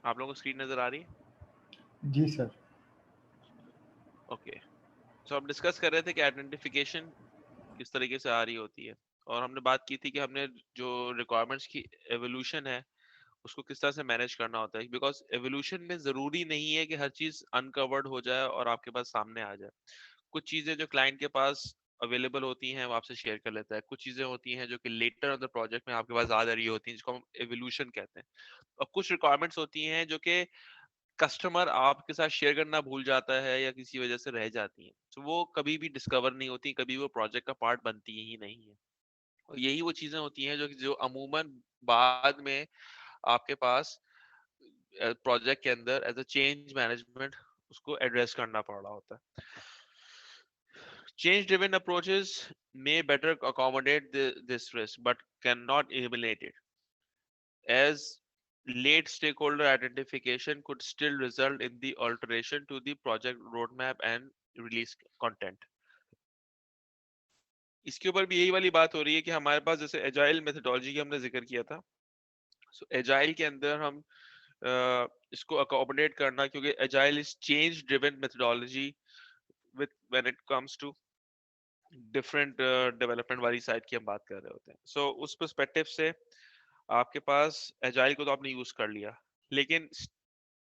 आप लोगों को स्क्रीन नजर आ रही है? जी सर। ओके, सो हम डिस्कस कर रहे थे कि आइडेंटिफिकेशन किस तरीके से आ रही होती है, और हमने बात की थी कि हमने जो रिक्वायरमेंट्स की एवोल्यूशन है उसको किस तरह से मैनेज करना होता है, बिकॉज एवोल्यूशन में जरूरी नहीं है कि हर चीज अनकवर्ड हो जाए और आपके पास सामने आ जाए। कुछ चीजें जो क्लाइंट के पास अवेलेबल होती हैं वो आपसे शेयर कर लेता है, कुछ चीजें होती हैं जो कि लेटर ऑन द प्रोजेक्ट में आपके पास आ रही होती हैं जिसको हम एवोल्यूशन कहते हैं, और कुछ रिक्वायरमेंट्स होती हैं जो कि कस्टमर आपके साथ शेयर करना भूल जाता है या किसी वजह से रह जाती हैं, तो वो कभी भी डिस्कवर नहीं होती, कभी वो प्रोजेक्ट का पार्ट बनती ही नहीं है। और यही वो चीजें होती हैं जो अमूमन बाद में आपके पास प्रोजेक्ट के अंदर एज अ चेंज मैनेजमेंट उसको एड्रेस करना पड़ रहा होता है। Change driven approaches may better accommodate this risk but cannot eliminate it, as late stakeholder identification could still result in the alteration to the project roadmap and release content. इसके ऊपर भी यही वाली बात हो रही है कि हमारे पास जैसे एजाइल मेथोडोलॉजी की हमने जिक्र किया था, सो एजाइल के अंदर हम इसको अकोमोडेट करना, क्योंकि agile is change driven methodology with when it comes to different development वाली साइड की हम बात कर रहे होते हैं। सो उस पर्सपेक्टिव से आपके पास एजाइल को तो आपने यूज कर लिया, लेकिन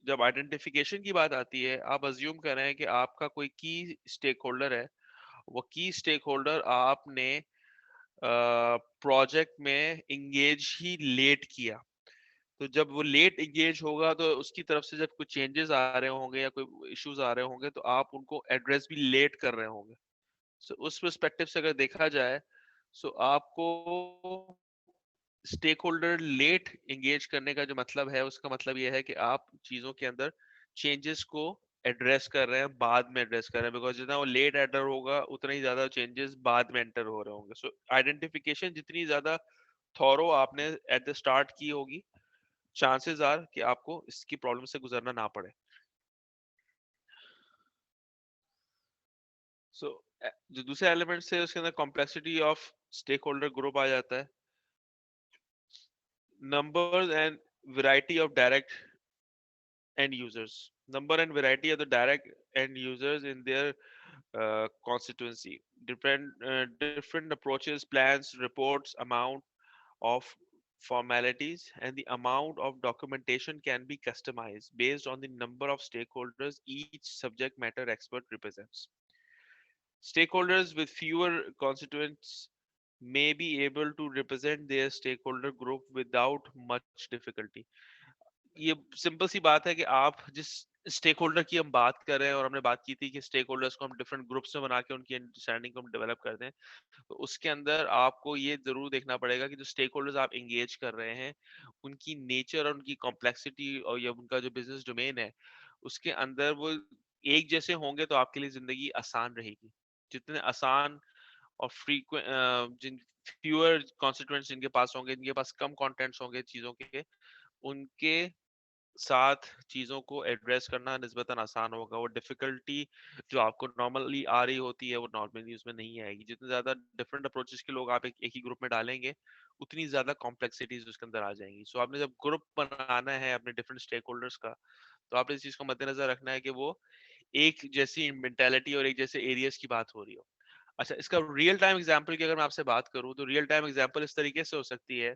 जब आइडेंटिफिकेशन की बात आती है, आप अज्यूम कर रहे हैं कि आपका कोई की स्टेक होल्डर है, वो की स्टेक होल्डर आपने प्रोजेक्ट में इंगेज ही लेट किया, तो जब वो लेट इंगेज होगा तो उसकी तरफ से जब कुछ चेंजेस आ रहे होंगे या कोई इश्यूज आ रहे होंगे तो आप उनको एड्रेस भी लेट कर रहे होंगे। सो उस पर्सपेक्टिव से अगर देखा जाए, सो आपको स्टेक होल्डर लेट एंगेज करने का जो मतलब है उसका मतलब यह है कि आप चीजों के अंदर चेंजेस को एड्रेस कर रहे हैं, बाद में एड्रेस कर रहे हैं, बिकॉज जितना वो लेट एंटर होगा उतना ही ज्यादा चेंजेस बाद में एंटर हो रहे होंगे। सो आइडेंटिफिकेशन जितनी ज्यादा थॉरो आपने एट द स्टार्ट की होगी, चांसेस आर कि आपको इसकी प्रॉब्लम से गुजरना ना पड़े। सो जो दूसरे एलिमेंट है उसके अंदर complexity of stake holder group आ जाता है, numbers and variety of direct end users, number and variety of the direct end users in their constituency, different approaches, plans, reports, amount of formalities, and the amount of documentation can be customized based on the number of stakeholders each subject matter expert represents. Stakeholders with fewer constituents may be able to represent their stakeholder group without much difficulty. ये simple सी बात है कि आप जिस stake holder की हम बात कर रहे हैं, और हमने बात की थी कि स्टेक होल्डर्स को हम डिफरेंट ग्रुप्स में बना के उनकी अंडरस्टैंडिंग को हम डेवलप करते हैं, तो उसके अंदर आपको ये जरूर देखना पड़ेगा कि जो स्टेक होल्डर्स आप एंगेज कर रहे हैं उनकी नेचर और उनकी कॉम्प्लेक्सिटी और या उनका जो बिजनेस डोमेन है उसके अंदर वो एक जैसे होंगे तो आपके लिए जिंदगी आसान रहेगी। जितने आसान और फ्रीक्वेंट जिन फ्यूअर कॉन्स्टिट्यूएंट्स जिनके पास होंगे, जिनके पास कम कंटेंट्स होंगे चीजों के, उनके साथ चीजों को एड्रेस करना निस्बतन आसान होगा। वो डिफिकल्टी जो आपको नॉर्मली आ रही होती है वो नॉर्मली उसमें नहीं आएगी। जितने ज्यादा डिफरेंट अप्रोचेस के लोग आप एक ही ग्रुप में डालेंगे उतनी ज्यादा कॉम्प्लेक्सिटीज उसके अंदर आ जाएंगी। सो आपने जब ग्रुप बनाना है अपने डिफरेंट स्टेक होल्डर्स का, तो आपने इस चीज को मद्देनजर रखना है कि वो एक जैसी मेंटेलिटी और एक जैसे एरियाज की बात हो रही हो। अच्छा, इसका रियल टाइम एग्जांपल की अगर मैं आपसे बात करूं तो रियल टाइम एग्जांपल इस तरीके से हो सकती है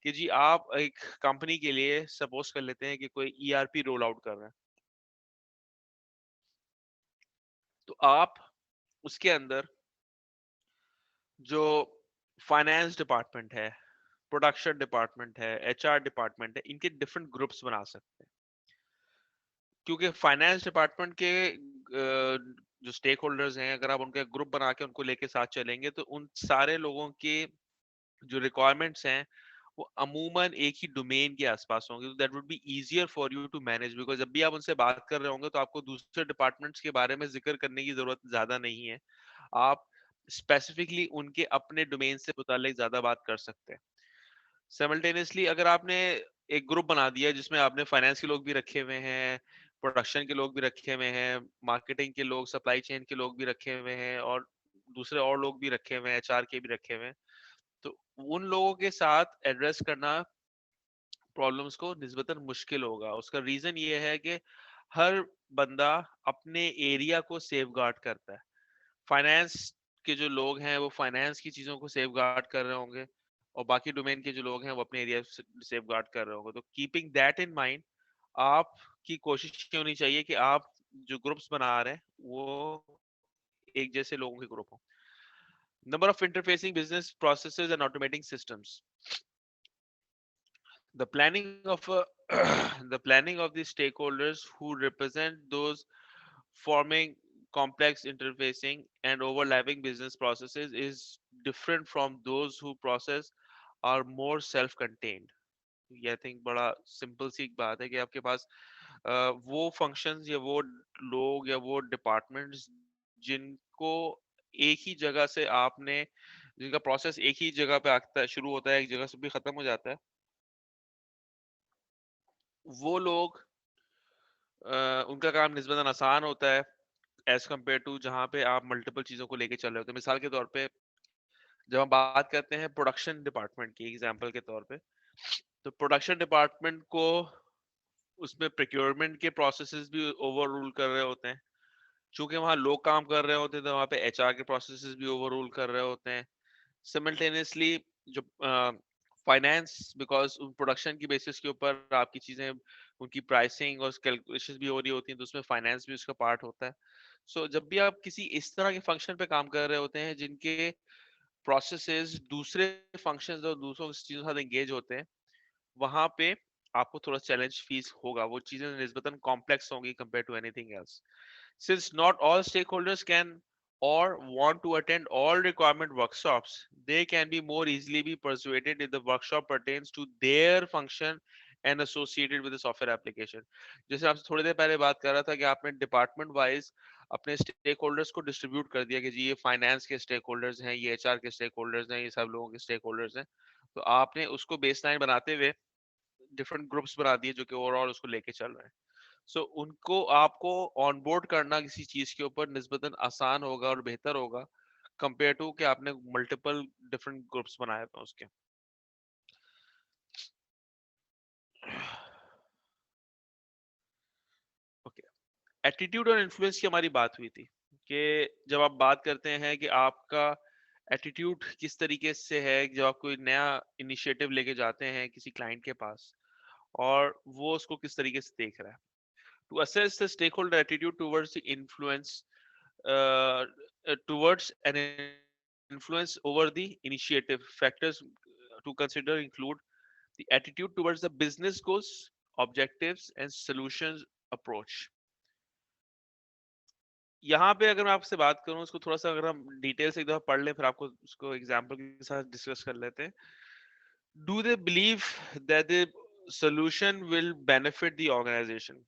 कि जी आप एक कंपनी के लिए सपोज कर लेते हैं कि कोई ईआरपी रोल आउट कर रहे हैं, तो आप उसके अंदर जो फाइनेंस डिपार्टमेंट है, प्रोडक्शन डिपार्टमेंट है, एचआर डिपार्टमेंट है, इनके डिफरेंट ग्रुप्स बना सकते हैं। क्योंकि फाइनेंस डिपार्टमेंट के जो स्टेक होल्डर्स हैं, अगर आप उनका ग्रुप बना के उनको लेके साथ चलेंगे तो उन सारे लोगों के जो रिक्वायरमेंट्स हैं वो अमूमन एक ही डोमेन के आसपास होंगे, तो that would be easier for you to manage, because जब भी आप उनसे बात कर रहे होंगे तो आपको दूसरे डिपार्टमेंट्स के बारे में जिक्र करने की जरूरत ज्यादा नहीं है। आप स्पेसिफिकली उनके अपने डोमेन से मुतालिक ज्यादा बात कर सकते हैं। साइमल्टेनियसली अगर आपने एक ग्रुप बना दिया जिसमें आपने फाइनेंस के लोग भी रखे हुए हैं, प्रोडक्शन के लोग भी रखे हुए हैं, मार्केटिंग के लोग, सप्लाई चेन के लोग भी रखे हुए हैं, और दूसरे और लोग भी रखे हुए हैं, एचआर के भी रखे हुए हैं, तो उन लोगों के साथ एड्रेस करना प्रॉब्लम्स को निस्बतन मुश्किल होगा। उसका रीजन ये है कि हर बंदा अपने एरिया को सेफगार्ड करता है। फाइनेंस के जो लोग हैं वो फाइनेंस की चीजों को सेफगार्ड कर रहे होंगे, और बाकी डोमेन के जो लोग हैं वो अपने एरिया सेफगार्ड कर रहे होंगे। तो कीपिंग दैट इन माइंड, आपकी कोशिश ये होनी चाहिए कि आप जो ग्रुप्स बना रहे हैं वो एक जैसे लोगों के ग्रुप हो। Number of interfacing business processes and automating systems, the planning of the planning of the stakeholders who represent those forming complex interfacing and overlapping business processes is different from those who process are more self-contained. ये I think बड़ा simple सी एक बात है कि आपके पास वो functions या वो लोग या वो डिपार्टमेंट्स जिनको एक ही जगह से आपने, जिनका प्रोसेस एक ही जगह पे आता है, शुरू होता है, एक जगह से भी खत्म हो जाता है, वो लोग उनका काम निस्बतन आसान होता है एज कम्पेयर टू जहाँ पे आप मल्टीपल चीजों को लेके चल रहे होते हैं। मिसाल के तौर पे जब हम बात करते हैं प्रोडक्शन डिपार्टमेंट की, एग्जांपल के तौर पे, तो प्रोडक्शन डिपार्टमेंट को उसमें प्रोक्योरमेंट के प्रोसेसेस भी ओवर रूल कर रहे होते हैं। चूंकि वहाँ लोग काम कर रहे होते हैं तो वहाँ पे एचआर के प्रोसेसेस भी ओवर रूल कर रहे होते हैं। सिमल्टेनियसली जो फाइनेंस, बिकॉज प्रोडक्शन की बेसिस के ऊपर आपकी चीजें, उनकी प्राइसिंग और कैलकुलेशन भी हो रही होती हैं, तो उसमें फाइनेंस भी उसका पार्ट होता है। सो जब भी आप किसी इस तरह के फंक्शन पे काम कर रहे होते हैं जिनके प्रोसेसेस दूसरे फंक्शंस और दूसरों चीजों के साथ एंगेज होते हैं, वहां पे आपको थोड़ा चैलेंज फीस होगा। वो चीजें निस्बतन कॉम्प्लेक्स होंगी compare to anything else. Since not all stakeholders can or want to attend all requirement workshops, they can be more easily be persuaded if the workshop pertains to their function and associated with the software application. जैसे आपसे थोड़ी देर पहले बात कर रहा था कि आपने डिपार्टमेंट वाइज अपने स्टेक होल्डर्स को डिस्ट्रीब्यूट कर दिया कि जी ये फाइनेंस के स्टेक होल्डर्स हैं, ये एचआर के स्टेक होल्डर्स हैं, ये सब लोगों के स्टेक होल्डर्स हैं। तो आपने उसको बेसलाइन बनाते हुए डिफरेंट ग्रुप्स बना दिए जो कि ओवरऑल उसको लेके चल रहे हैं। सो उनको आपको ऑनबोर्ड करना किसी चीज के ऊपर निस्बतन आसान होगा और बेहतर होगा कंपेयर टू कि आपने मल्टीपल डिफरेंट ग्रुप्स बनाए हैं उसके। ओके, एटीट्यूड और इन्फ्लुएंस की हमारी बात हुई थी कि जब आप बात करते हैं कि आपका एटीट्यूड किस तरीके से है, जब आप कोई नया इनिशिएटिव लेके जाते हैं किसी क्लाइंट के पास और वो उसको किस तरीके से देख रहा है। To assess the stakeholder attitude towards the influence uh, towards an influence over the initiative, factors to consider include the attitude towards the business goals, objectives and solutions approach. यहाँ पे अगर मैं आपसे बात करूं, उसको थोड़ा सा अगर हम डिटेल से एक दफा पढ़ लें, फिर आपको उसको एग्जांपल के साथ डिस्कस कर लेते हैं। Do they believe that the solution will benefit the organization?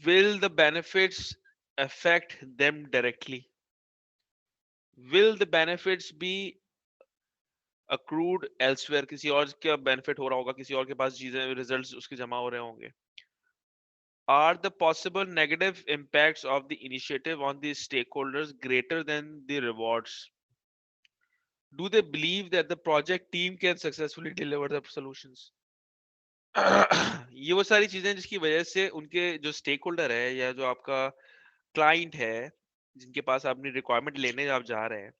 Will the benefits affect them directly? Will the benefits be accrued elsewhere? किसी और का बेनिफिट हो रहा होगा, किसी और के पास चीजें रिजल्ट्स उसके जमा हो रहे होंगे। Are the possible negative impacts of the initiative on the stakeholders greater than the rewards? Do they believe that the project team can successfully deliver the solutions? ये वो सारी चीजें जिसकी वजह से उनके जो स्टेक होल्डर है या जो आपका क्लाइंट है, जिनके पास अपनी रिक्वायरमेंट लेने आप जा रहे हैं,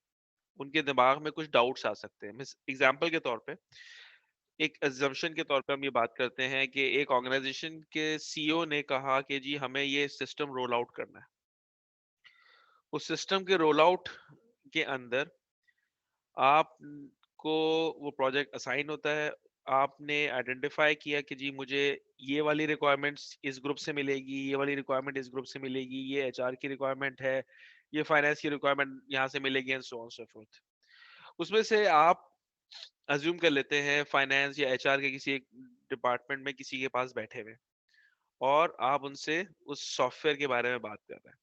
उनके दिमाग में कुछ डाउट्स आ सकते हैं। एग्जाम्पल के तौर पे, एक अजम्पशन के तौर पे हम ये बात करते हैं कि एक ऑर्गेनाइजेशन के सीईओ ने कहा कि जी हमें ये सिस्टम रोल आउट करना है। उस सिस्टम के रोल आउट के अंदर आपको वो प्रोजेक्ट असाइन होता है। आपने आइडेंटिफाई किया कि जी मुझे ये वाली रिक्वायरमेंट्स इस ग्रुप से मिलेगी, ये वाली रिक्वायरमेंट इस ग्रुप से मिलेगी, ये एचआर की रिक्वायरमेंट है, ये फाइनेंस की रिक्वायरमेंट यहाँ से मिलेगी and so on so fourth. उसमें से आप अज्यूम कर लेते हैं फाइनेंस या एचआर के किसी एक डिपार्टमेंट में किसी के पास बैठे हुए, और आप उनसे उस सॉफ्टवेयर के बारे में बात कर रहे हैं।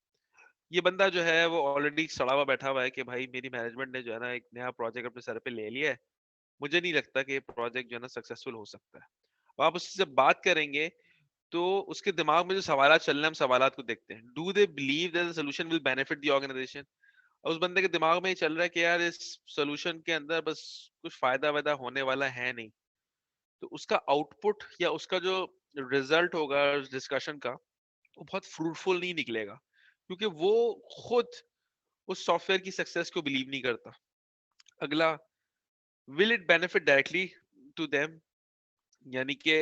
ये बंदा जो है वो ऑलरेडी सड़ा हुआ बैठा हुआ है कि भाई मेरी मैनेजमेंट ने जो है ना एक नया प्रोजेक्ट अपने सर पे ले लिया है, मुझे नहीं लगता कि ये प्रोजेक्ट जो है ना सक्सेसफुल हो सकता है। और आप उससे जब बात करेंगे तो उसके दिमाग में जो सवाल चल रहे हैं, हम सवाल को देखते हैं। Do they believe that the solution will benefit the organisation? उस बंदे के दिमाग में ये चल रहा है कि यार इस सोल्यूशन के अंदर बस कुछ फायदा वायदा होने वाला है नहीं। तो उसका आउटपुट या उसका जो रिजल्ट होगा उस डिस्कशन का, वो बहुत फ्रूटफुल नहीं निकलेगा, क्योंकि वो खुद उस सॉफ्टवेयर की सक्सेस को बिलीव नहीं करता। अगला, will it benefit directly to them, यानी कि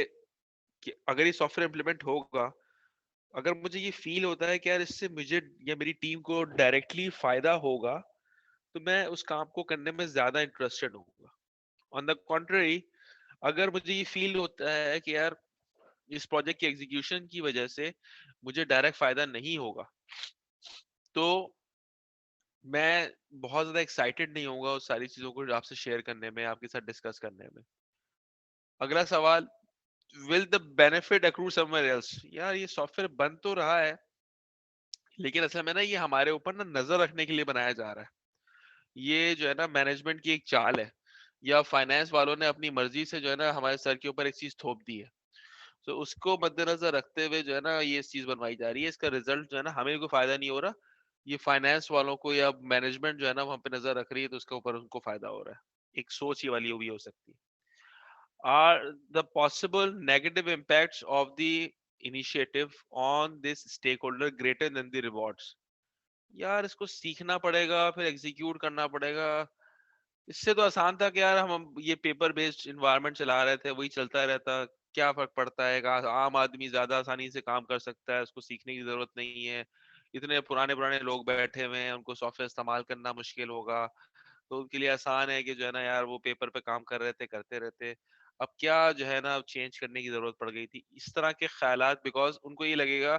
अगर ये सॉफ्टवेयर इंप्लीमेंट होगा, अगर मुझे ये फील होता है कि यार इससे मुझे या मेरी टीम को डायरेक्टली फायदा होगा, तो मैं उस काम को करने में ज्यादा इंटरेस्टेड होऊंगा। ऑन द कॉन्ट्ररी, अगर मुझे ये फील होता है कि यार इस प्रोजेक्ट की एग्जीक्यूशन की वजह से मुझे डायरेक्ट फायदा नहीं होगा, तो मैं बहुत ज्यादा एक्साइटेड नहीं होऊंगा उस सारी चीजों को आपसे शेयर करने में, आपके साथ डिस्कस करने में। अगला सवाल, will the benefit accrue somewhere else. यार ये सॉफ्टवेयर बन तो रहा है, लेकिन असल में ना ये हमारे ऊपर ना नजर रखने के लिए बनाया जा रहा है। ये जो है ना मैनेजमेंट की एक चाल है, या फाइनेंस वालों ने अपनी मर्जी से जो है ना हमारे सर के ऊपर एक चीज थोप दी है। तो उसको मद्देनजर रखते हुए जो है ना ये चीज बनवाई जा रही है। इसका रिजल्ट जो है ना हमें कोई फायदा नहीं हो रहा, ये फाइनेंस वालों को या मैनेजमेंट जो है ना वहां पे नजर रख रही है, तो उसके ऊपर उनको फायदा हो रहा है। एक सोच ये वाली भी हो सकती है। Are the possible negative impacts of the initiative on this stakeholder greater than the rewards? यार इसको सीखना पड़ेगा, फिर एग्जीक्यूट करना पड़ेगा। इससे तो आसान था कि यार हम ये पेपर बेस्ड इन्वायरमेंट चला रहे थे, वही चलता रहता। क्या फर्क पड़ता है, आम आदमी ज्यादा आसानी से काम कर सकता है, उसको सीखने की जरूरत नहीं है। इतने पुराने पुराने लोग बैठे हुए हैं, उनको सॉफ्टवेयर इस्तेमाल करना मुश्किल होगा, तो उनके लिए आसान है कि जो है ना यार वो पेपर पे काम कर रहे थे, करते रहते। अब क्या जो है ना चेंज करने की जरूरत पड़ गई थी, इस तरह के ख्यालात, बिकॉज उनको ये लगेगा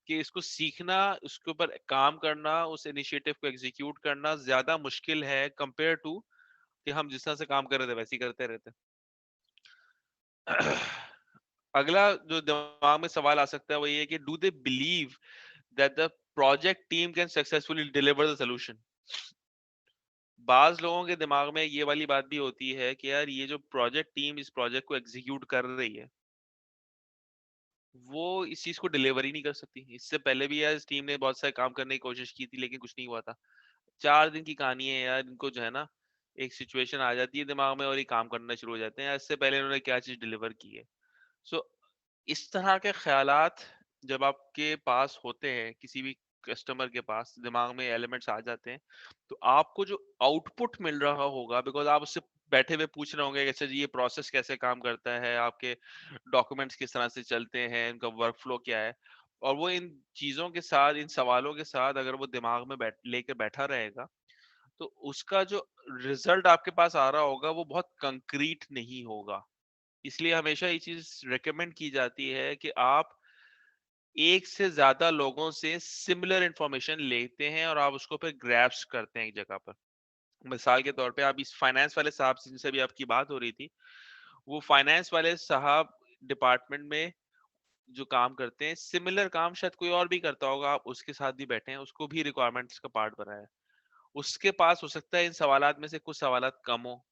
कि इसको सीखना, उसके ऊपर काम करना, उस इनिशिएटिव को एग्जीक्यूट करना ज्यादा मुश्किल है कंपेयर टू कि हम जिस तरह से काम कर रहे थे वैसे ही करते रहते। अगला जो दिमाग में सवाल आ सकता है वो ये है कि do they believe that the project team can successfully deliver the solution. बाज लोगों के दिमाग में ये वाली बात भी होती है कि यार ये जो प्रोजेक्ट टीम इस प्रोजेक्ट को एग्जीक्यूट कर रही है, वो इस चीज को डिलीवर ही नहीं कर सकती। इससे पहले भी यार इस टीम ने बहुत सारे काम करने की कोशिश की थी, लेकिन कुछ नहीं हुआ था। 4 दिन की कहानी है यार, इनको जो है ना एक सिचुएशन आ जाती है दिमाग में और ये काम करना शुरू हो जाते हैं, इससे पहले इन्होंने क्या चीज डिलीवर की है। सो इस तरह के ख्यालात जब आपके पास होते हैं, किसी भी कस्टमर के पास दिमाग में एलिमेंट्स आ जाते हैं, तो आपको जो आउटपुट मिल रहा होगा, बिकॉज आप उससे बैठे हुए पूछ रहे होंगे कि अच्छा जी ये प्रोसेस कैसे काम करता है, आपके डॉक्यूमेंट्स किस तरह से चलते हैं, इनका वर्क फ्लो क्या है, और वो इन चीजों के साथ, इन सवालों के साथ अगर वो दिमाग में लेकर बैठा रहेगा, तो उसका जो रिजल्ट आपके पास आ रहा होगा वो बहुत कंक्रीट नहीं होगा। इसलिए हमेशा ये चीज रेकमेंड की जाती है कि आप एक से ज्यादा लोगों से सिमिलर इंफॉर्मेशन लेते हैं और आप उसको फिर ग्रैब्स करते हैं एक जगह पर। मिसाल के तौर पे आप इस फाइनेंस वाले साहब से जिनसे भी आपकी बात हो रही थी, वो फाइनेंस वाले साहब डिपार्टमेंट में जो काम करते हैं, सिमिलर काम शायद कोई और भी करता होगा, आप उसके साथ भी बैठे हैं, उसको भी रिक्वायरमेंट्स का पार्ट बनाया है। उसके पास हो सकता है इन सवालात में से कुछ सवालात कम हो,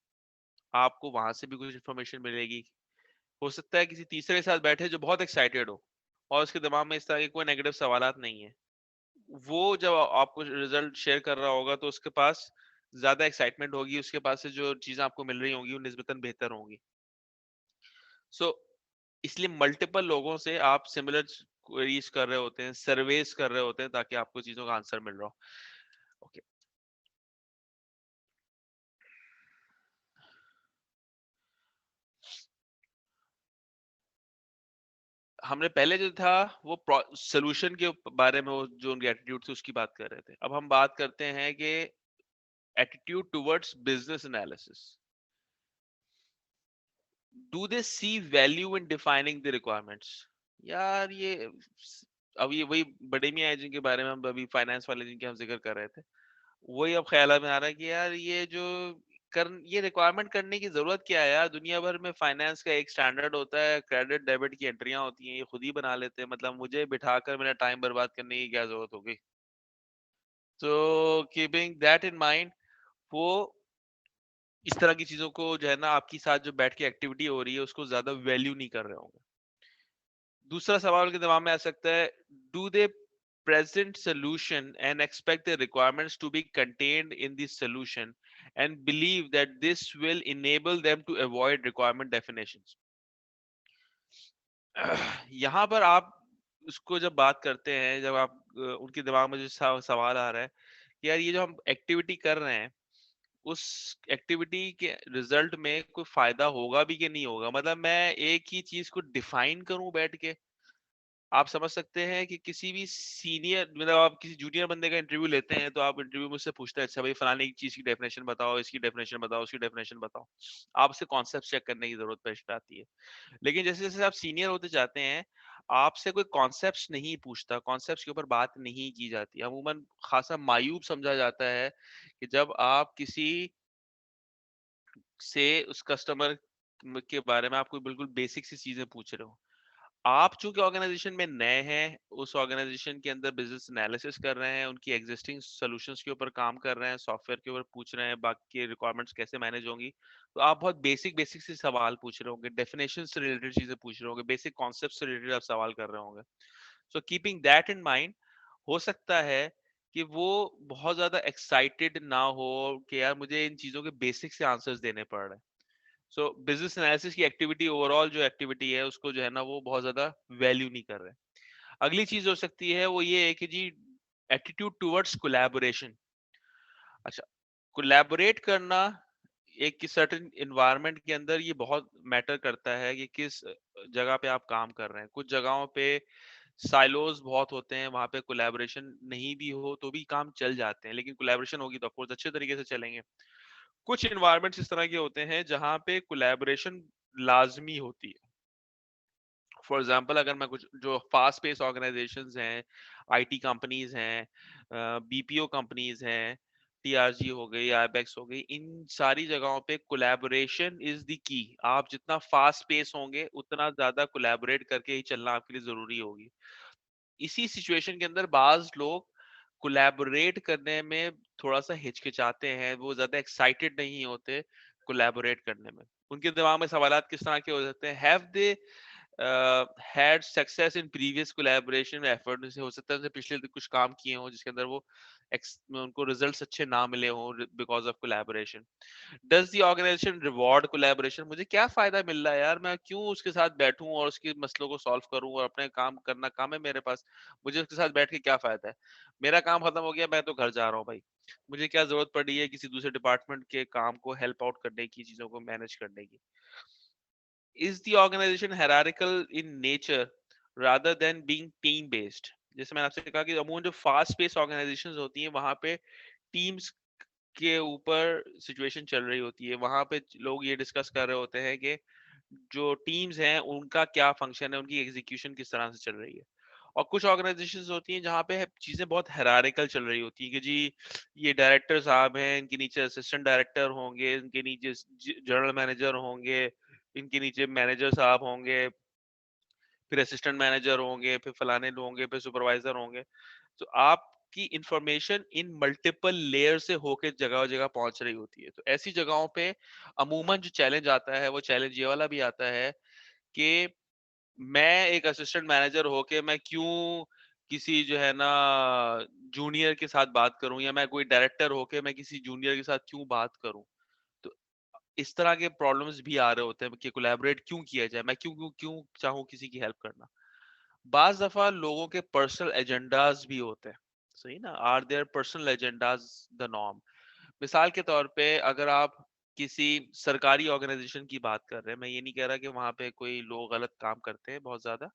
आपको वहां से भी कुछ इन्फॉर्मेशन मिलेगी। हो सकता है किसी तीसरे के साथ बैठे जो बहुत एक्साइटेड हो और उसके दिमाग में इस तरह के कोई नेगेटिव सवालात नहीं है, वो जब आपको रिजल्ट शेयर कर रहा होगा तो उसके पास ज्यादा एक्साइटमेंट होगी, उसके पास से जो चीजें आपको मिल रही होंगी वो निस्बतन बेहतर होंगी। सो इसलिए मल्टीपल लोगों से आप सिमिलर क्वेरीज कर रहे होते हैं, सर्वेस कर रहे होते हैं, ताकि आपको चीजों का आंसर मिल रहा हो। ओके, हमने पहले जो था वो सोल्यूशन के बारे में, वो जो उनकी एटीट्यूड थी उसकी बात कर रहे थे। अब हम बात करते हैं कि attitude towards business analysis. Do they see value in defining the requirements. यार ये अब ये वही बड़े मियाँ हैं जिनके बारे में हम अभी फाइनेंस वाले जिनके हम जिक्र कर रहे थे, वही अब ख्याल में आ रहा है कि यार ये जो ये रिक्वायरमेंट करने की जरूरत क्या है यार, दुनिया भर में फाइनेंस का एक स्टैंडर्ड होता है, क्रेडिट डेबिट की एंट्रियां होती हैं, ये खुद ही बना लेते हैं, मतलब मुझे बिठाकर मेरा टाइम बर्बाद करने की क्या जरूरत होगी। तो कीपिंग दैट इन माइंड, वो इस तरह की चीजों को जो है ना आपकी साथ जो बैठ के एक्टिविटी हो रही है उसको ज्यादा वैल्यू नहीं कर रहे होंगे। दूसरा सवाल के दिमाग में आ सकता है, do they present solution and expect the requirements to be contained in the solution and believe that this will enable them to avoid requirement definitions. यहाँ पर आप उसको जब बात करते हैं, जब आप उनके दिमाग में जो सवाल आ रहा है कि यार ये जो हम एक्टिविटी कर रहे हैं, उस एक्टिविटी के रिजल्ट में कोई फायदा होगा भी कि नहीं होगा। मतलब मैं एक ही चीज को डिफाइन करूं बैठ के। आप समझ सकते हैं कि किसी भी सीनियर, मतलब आप किसी जूनियर बंदे का इंटरव्यू लेते हैं, तो आप इंटरव्यू में उससे पूछते हैं, अच्छा भाई फलाने की चीज की डेफिनेशन बताओ, इसकी डेफिनेशन बताओ, उसकी डेफिनेशन बताओ। आपसे कॉन्सेप्ट चेक करने की जरूरत पेश आती है। लेकिन जैसे जैसे आप सीनियर होते जाते हैं, आपसे कोई कॉन्सेप्ट्स नहीं पूछता, कॉन्सेप्ट्स के ऊपर बात नहीं की जाती। अमूमन खासा मायूब समझा जाता है कि जब आप किसी से उस कस्टमर के बारे में आप कोई बिल्कुल बेसिक सी चीजें पूछ रहे हो। आप चूंकि ऑर्गेनाइजेशन में नए हैं, उस ऑर्गेनाइजेशन के अंदर बिजनेस एनालिसिस कर रहे हैं, उनकी एग्जिस्टिंग सॉल्यूशंस के ऊपर काम कर रहे हैं, सॉफ्टवेयर के ऊपर पूछ रहे हैं, बाकी रिक्वायरमेंट्स कैसे मैनेज होंगी, तो आप बहुत बेसिक बेसिक से सवाल पूछ रहे होंगे, डेफिनेशन से रिलेटेड चीजें पूछ रहे होंगे, बेसिक कॉन्सेप्ट से रिलेटेड आप सवाल कर रहे होंगे। So keeping that in mind, हो सकता है कि वो बहुत ज्यादा एक्साइटेड ना हो कि यार मुझे इन चीजों के बेसिक से आंसर्स देने पड़ रहे हैं। सो बिजनेस एनालिसिस की एक्टिविटी, ओवरऑल जो एक्टिविटी है उसको जो है ना वो बहुत ज्यादा वैल्यू नहीं कर रहे। अगली चीज हो सकती है वो ये है कि जी, एटीट्यूड टुवर्ड्स कोलैबोरेशन। अच्छा, कोलैबोरेट करना एक सर्टेन एनवायरनमेंट के अंदर ये बहुत मैटर करता है कि किस जगह पे आप काम कर रहे हैं। कुछ जगहों पे साइलोज बहुत होते हैं, वहां पे कोलैबोरेशन नहीं भी हो तो भी काम चल जाते हैं, लेकिन कोलैबोरेशन होगी तो ऑफकोर्स अच्छे तरीके से चलेंगे। कुछ एनवायरनमेंट्स इस तरह के होते हैं जहां पे कोलैबोरेशन लाजमी होती है। फॉर एग्जांपल, अगर मैं कुछ जो फास्ट पेस ऑर्गेनाइजेशंस हैं, आईटी कंपनीज हैं, बीपीओ कंपनीज हैं, टीआरजी हो गई, आईबेक्स हो गई, इन सारी जगहों पे कोलैबोरेशन इज द की। आप जितना फास्ट पेस होंगे उतना ज्यादा कोलैबोरेट करके ही चलना आपके लिए जरूरी होगी। इसी सिचुएशन के अंदर बाज लोग कोलैबोरेट करने में थोड़ा सा हिचकिचाते हैं, वो ज्यादा एक्साइटेड नहीं होते कोलैबोरेट करने में। उनके दिमाग में सवालात किस तरह के हो सकते हैं, have they had success in previous collaboration effort, से हो सकता है उनसे पिछले कुछ काम किए हों जिसके अंदर वो उनको रिजल्ट्स अच्छे ना मिले हों because of collaboration. Does the organisation reward collaboration? मुझे क्या फायदा मिल रहा है यार, मैं क्यों उसके साथ बैठूं और उसके मसलों को सॉल्व करूं, और अपने काम करना काम है मेरे पास, मुझे उसके साथ बैठ के क्या फायदा है? मेरा काम खत्म हो गया, मैं तो घर जा रहा हूँ भाई। मुझे क्या जरूरत पड़ी है किसी दूसरे डिपार्टमेंट के काम को हेल्प आउट करने की, चीजों को मैनेज करने की? Is the organization hierarchical in nature rather than being team based? जैसे मैंने आपसे कहा कि अमूमन जो फास्ट पेस ऑर्गेनाइजेशंस होती हैं वहां पे टीम्स के ऊपर सिचुएशन चल रही होती है, वहां पे लोग ये डिस्कस कर रहे होते हैं कि जो टीम्स हैं उनका क्या फंक्शन है, उनकी एग्जीक्यूशन किस तरह से चल रही है। और कुछ ऑर्गेनाइजेशंस होती हैं जहाँ पे चीजें बहुत हेरारिकल चल रही होती हैं कि जी, ये डायरेक्टर साहब हैं, इनके नीचे असिस्टेंट डायरेक्टर होंगे, इनके नीचे जनरल मैनेजर होंगे, इनके नीचे मैनेजर साहब होंगे, फिर असिस्टेंट मैनेजर होंगे, फिर फलाने लोग होंगे, फिर सुपरवाइजर होंगे। तो आपकी इंफॉर्मेशन इन मल्टीपल लेयर से होके जगह जगह पहुंच रही होती है। तो ऐसी जगहों पे अमूमन जो चैलेंज आता है वो चैलेंज ये वाला भी आता है कि मैं एक असिस्टेंट मैनेजर होके मैं क्यों किसी जो है ना जूनियर के साथ बात करूं, या मैं कोई डायरेक्टर होके मैं किसी जूनियर के साथ क्यों बात करूं। तो इस तरह के प्रॉब्लम्स भी आ रहे होते हैं कि कोलैबोरेट क्यों किया जाए, मैं क्यों क्यों क्यों चाहूँ किसी की हेल्प करना। बाज दफा लोगों के पर्सनल एजेंडाज भी होते हैं, सही ना, are their personal agendas the norm. मिसाल के तौर पे अगर आप किसी सरकारी ऑर्गेनाइजेशन की बात कर रहे हैं, मैं ये नहीं कह रहा कि वहां पे कोई लोग गलत काम करते हैं बहुत ज्यादा,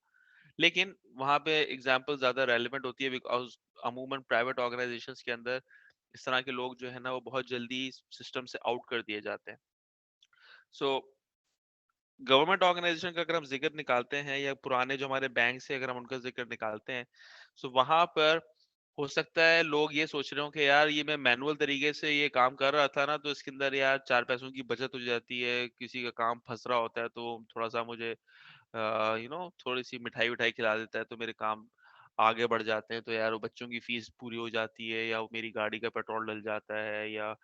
लेकिन वहां पे एग्जाम्पल ज्यादा रेलिवेंट होती है बिकॉज अमूमन प्राइवेट ऑर्गेनाइजेशंस के अंदर इस तरह के लोग जो है ना वो बहुत जल्दी सिस्टम से आउट कर दिए जाते हैं। सो गवर्नमेंट ऑर्गेनाइजेशन का अगर हम जिक्र निकालते हैं, या पुराने जो हमारे बैंक से अगर हम उनका जिक्र निकालते हैं, तो वहां पर हो सकता है लोग ये सोच रहे हो कि यार ये मैं मैनुअल तरीके से ये काम कर रहा था ना, तो इसके अंदर यार चार पैसों की बचत हो जाती है, किसी का काम फंस रहा होता है तो थोड़ा सा मुझे थोड़ी सी मिठाई विठाई खिला देता है तो मेरे काम आगे बढ़ जाते हैं, तो यार वो बच्चों की फीस पूरी हो जाती है, या वो मेरी गाड़ी का पेट्रोल डल जाता है, या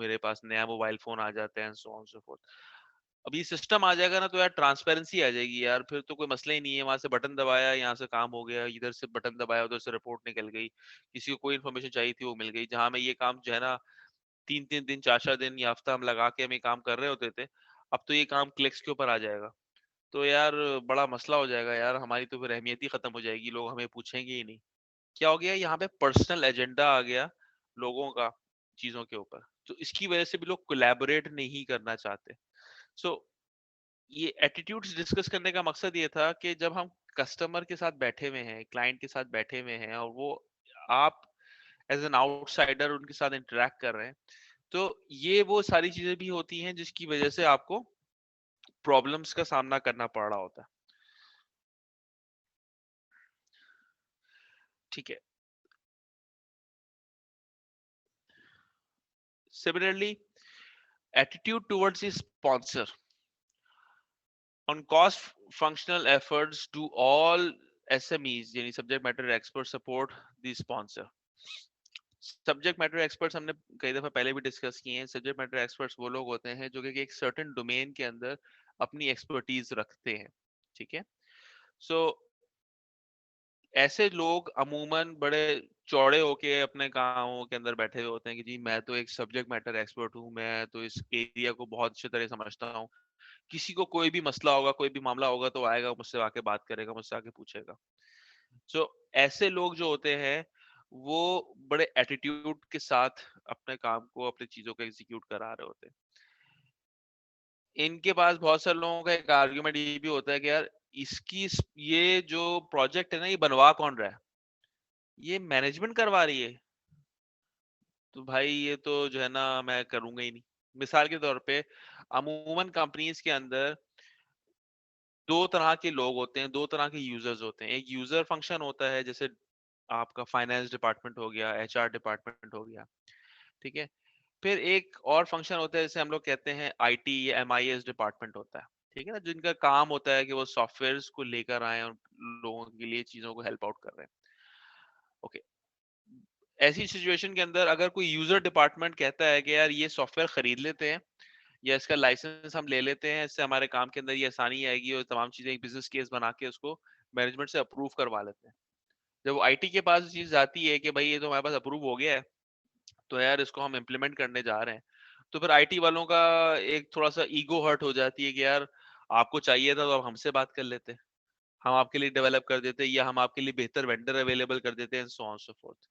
मेरे पास नया मोबाइल फोन आ जाता है, सो ऑन सो फोर्थ। अब ये सिस्टम आ जाएगा ना तो यार ट्रांसपेरेंसी आ जाएगी यार, फिर तो कोई मसला ही नहीं है, वहां से बटन दबाया यहाँ से काम हो गया, इधर से बटन दबाया उधर से रिपोर्ट निकल गई, किसी को कोई इन्फॉर्मेशन चाहिए थी वो मिल गई। जहां मैं ये काम जो है ना 3-3 दिन 4-4 दिन या हफ्ता हम लगा के हम ये काम कर रहे होते थे, अब तो ये काम क्लिक्स के ऊपर आ जाएगा। तो यार बड़ा मसला हो जाएगा यार, हमारी तो फिर अहमियत ही खत्म हो जाएगी, लोग हमें पूछेंगे ही नहीं। क्या हो गया यहाँ पे, पर्सनल एजेंडा आ गया लोगों का चीजों के ऊपर, तो इसकी वजह से भी लोग कोलैबोरेट नहीं करना चाहते। सो ये एटीट्यूड्स डिस्कस करने का मकसद ये था कि जब हम कस्टमर के साथ बैठे हुए हैं, क्लाइंट के साथ बैठे हुए हैं, और वो आप एज एन आउटसाइडर उनके साथ इंटरेक्ट कर रहे हैं, तो ये वो सारी चीजें भी होती हैं जिसकी वजह से आपको प्रॉब्लम्स का सामना करना पड़ रहा होता है। ठीक है। Similarly, attitude towards the sponsor, on cost functional efforts do all SMEs यानी subject matter experts support the sponsor. Subject matter experts हमने कई दफा पहले भी डिस्कस किए हैं। सब्जेक्ट मैटर एक्सपर्ट्स वो लोग होते हैं जो कि एक सर्टेन डोमेन के अंदर अपनी एक्सपर्टीज रखते हैं। ठीक है। सो ऐसे लोग अमूमन बड़े चौड़े होके अपने कामों के अंदर बैठे हुए होते हैं कि जी मैं तो एक सब्जेक्ट मैटर एक्सपर्ट हूँ, मैं तो इस एरिया को बहुत अच्छी तरह समझता हूँ, किसी को कोई भी मसला होगा, कोई भी मामला होगा तो आएगा मुझसे आके बात करेगा, मुझसे आके पूछेगा। सो ऐसे लोग जो होते हैं वो बड़े एटीट्यूड के साथ अपने काम को, अपनी चीजों को एग्जीक्यूट करा रहे होते हैं। इनके पास बहुत सारे लोगों का एक आर्ग्यूमेंट ये भी होता है कि यार ये जो प्रोजेक्ट है ना, ये बनवा कौन रहा है, ये मैनेजमेंट करवा रही है, तो भाई ये तो जो है ना मैं करूंगा ही नहीं। मिसाल के तौर पे अमूमन कंपनीज के अंदर दो तरह के लोग होते हैं, दो तरह के यूजर्स होते हैं। एक यूजर फंक्शन होता है, जैसे आपका फाइनेंस डिपार्टमेंट हो गया, एचआर डिपार्टमेंट हो गया। ठीक है। फिर एक और फंक्शन होता है जैसे हम लोग कहते हैं आईटी या एमआईएस डिपार्टमेंट होता है। ठीक है ना, जिनका काम होता है कि वो सॉफ्टवेयर्स को लेकर आए और लोगों के लिए चीजों को हेल्प आउट कर रहे हैं। ओके। ऐसी सिचुएशन के अंदर अगर कोई यूजर डिपार्टमेंट कहता है कि यार ये सॉफ्टवेयर खरीद लेते हैं या इसका लाइसेंस हम ले लेते हैं, इससे हमारे काम के अंदर ये आसानी आएगी, और तमाम चीजें एक बिजनेस केस बना के उसको मैनेजमेंट से अप्रूव करवा लेते हैं। जब आईटी के पास चीज आती है कि भाई ये तो हमारे पास अप्रूव हो गया है, तो यार इसको हम इम्प्लीमेंट करने जा रहे हैं, तो फिर आईटी वालों का एक थोड़ा सा ईगो हर्ट हो जाती है कि यार आपको चाहिए था तो आप हमसे बात कर लेते, हम आपके लिए डेवलप कर देते, या हम आपके लिए बेहतर वेंडर अवेलेबल कर देते हैं, सो ऑन सो फोर्थ।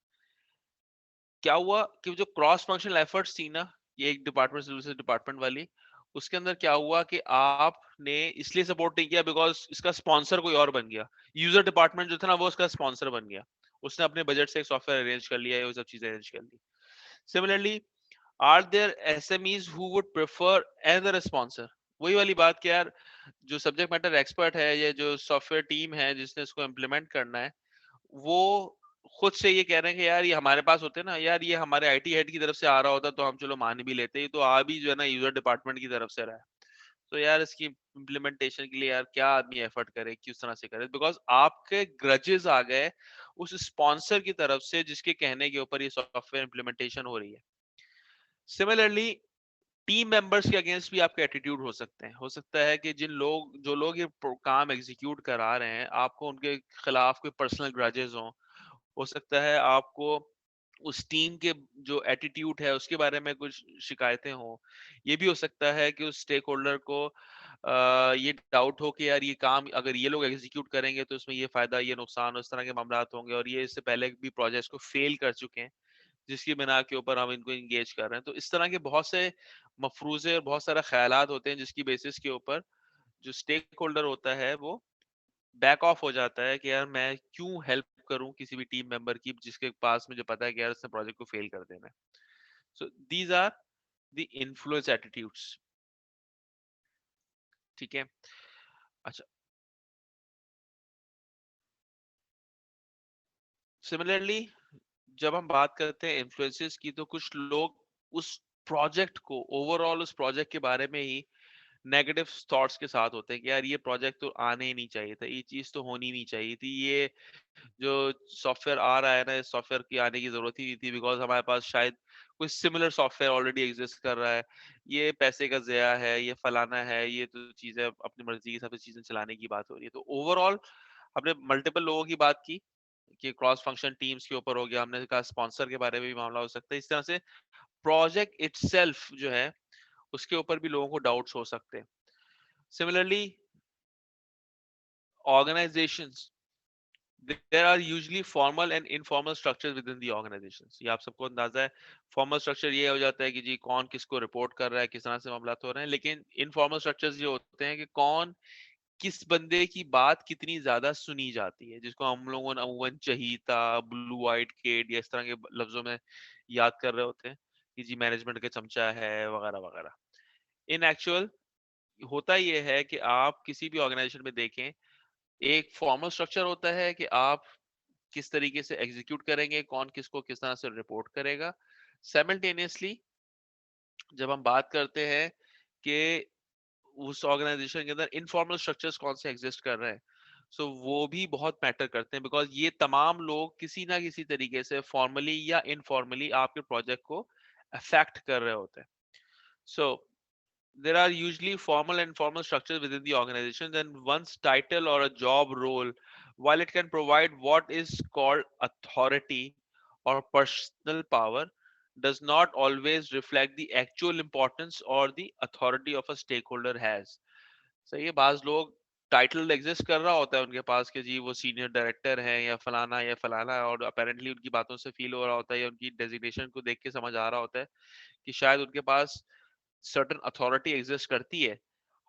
क्या हुआ कि जो क्रॉस फंक्शनल एफर्ट्स थी ना, ये एक डिपार्टमेंट से दूसरे डिपार्टमेंट वाली, उसके अंदर क्या हुआ कि आपने इसलिए सपोर्ट नहीं किया बिकॉज इसका स्पॉन्सर कोई और बन गया। यूजर डिपार्टमेंट जो था ना वो उसका स्पॉन्सर बन गया, उसने अपने बजट से एक सॉफ्टवेयर अरेंज कर लिया, ये सब चीजें अरेंज कर ली। Similarly, are there SMEs who would prefer another sponsor? वही वाली बात कि यार जो सब्जेक्ट मैटर एक्सपर्ट है या जो सॉफ्टवेयर टीम है जिसने इसको इम्प्लीमेंट करना है, वो खुद से ये कह रहे हैं कि यार ये हमारे पास होते ना, यार ये हमारे आईटी हेड की तरफ से आ रहा होता तो हम चलो मान भी लेते, ये तो आ भी जो है ना यूजर डिपार्टमेंट की तरफ से रहा है, तो यार इसकी इम्प्लीमेंटेशन के लिए यार क्या आदमी एफर्ट करे, किस तरह से करे, बिकॉज आपके ग्रजेस आ गए उस स्पॉन्सर की तरफ से जिसके कहने के ऊपर ये सॉफ्टवेयर इम्प्लीमेंटेशन हो रही है। सिमिलरली, टीम मेंबर्स के अगेंस्ट भी आपके एटीट्यूड हो सकते हैं। हो सकता है कि जो लोग ये काम एग्जीक्यूट करा रहे हैं, आपको उनके खिलाफ कोई पर्सनल ग्रजेस हो सकता है आपको उस टीम के जो एटीट्यूड है उसके बारे में कुछ शिकायतें हो। ये भी हो सकता है कि उस स्टेक होल्डर को ये डाउट हो कि यार ये काम अगर ये लोग एग्जीक्यूट करेंगे तो इसमें ये फायदा, ये नुकसान, उस तरह के मामला होंगे, और ये इससे पहले भी प्रोजेक्ट्स को फेल कर चुके हैं जिसकी बिना के ऊपर हम इनको इंगेज कर रहे हैं। तो इस तरह के बहुत से मफरूजे और बहुत सारे ख्यालात होते हैं जिसकी बेसिस के ऊपर जो स्टेक होल्डर होता है वो बैक ऑफ हो जाता है कि यार मैं क्यों हेल्प करूं किसी भी टीम मेंबर की जिसके पास मुझे पता है कि यार उसने प्रोजेक्ट को फेल कर देना है। So these are the influence attitudes. ठीक है। अच्छा, सिमिलरली जब हम बात करते हैं इन्फ्लुएंसेस की, तो कुछ लोग उस प्रोजेक्ट को, ओवरऑल उस प्रोजेक्ट के बारे में ही नेगेटिव थॉट्स के साथ होते हैं कि यार ये प्रोजेक्ट तो आने ही नहीं चाहिए था, ये चीज तो होनी नहीं चाहिए थी, ये जो सॉफ्टवेयर आ रहा है ना, इस सॉफ्टवेयर की आने की जरूरत ही नहीं थी, बिकॉज हमारे पास शायद कोई सिमिलर सॉफ्टवेयर ऑलरेडी एग्जिस्ट कर रहा है, ये पैसे का ज़या है, ये फलाना है, ये तो चीजें अपनी मर्जी के हिसाब से चीजें चलाने की बात हो रही है। तो ओवरऑल हमने मल्टीपल लोगों की बात की कि क्रॉस फंक्शन टीम्स के ऊपर हो गया, हमने कहा स्पॉन्सर के बारे में भी मामला हो सकता है, इस तरह से प्रोजेक्ट इटसेल्फ जो है उसके ऊपर भी लोगों को डाउट्स हो सकते हैं। Similarly, organizations, there are usually formal and informal structures within the organizations. ये आप सबको अंदाजा है. फॉर्मल स्ट्रक्चर ये हो जाता है कि जी कौन किसको रिपोर्ट कर रहा है, किस तरह से मामला हो रहे हैं. लेकिन इनफॉर्मल स्ट्रक्चर्स ये होते हैं कि कौन किस बंदे की बात कितनी ज्यादा सुनी जाती है, जिसको हम लोगों ने अमूमन चहीता, ब्लू आइट किड या इस तरह के लफ्जों में याद कर रहे होते हैं कि जी मैनेजमेंट का चमचा है वगैरह वगैरह. इन एक्चुअल होता ये है कि आप किसी भी ऑर्गेनाइजेशन में देखें, एक फॉर्मल स्ट्रक्चर होता है कि आप किस तरीके से एग्जीक्यूट करेंगे, कौन किसको किस तरह से रिपोर्ट करेगा. साइमल्टेनियसली जब हम बात करते हैं कि उस ऑर्गेनाइजेशन के अंदर इनफॉर्मल स्ट्रक्चर्स कौन से एग्जिस्ट कर रहे हैं, सो वो भी बहुत मैटर करते हैं, बिकॉज ये तमाम लोग किसी ना किसी तरीके से फॉर्मली या इनफॉर्मली आपके प्रोजेक्ट को अफेक्ट कर रहे होते हैं. सो there are usually formal and informal structures within the organization, and one's title or a job role, while it can provide what is called authority or personal power, does not always reflect the actual importance or the authority of a stakeholder has. सही है. बाज लोग title exist कर रहा होता है उनके पास कि जी वो सीनियर डायरेक्टर है या फलाना है, और अपेरेंटली उनकी बातों से फील हो रहा होता है या उनकी डेजिग्नेशन को देख के समझ आ रहा होता है कि शायद उनके पास सर्टेन अथॉरिटी एग्जिस्ट करती है.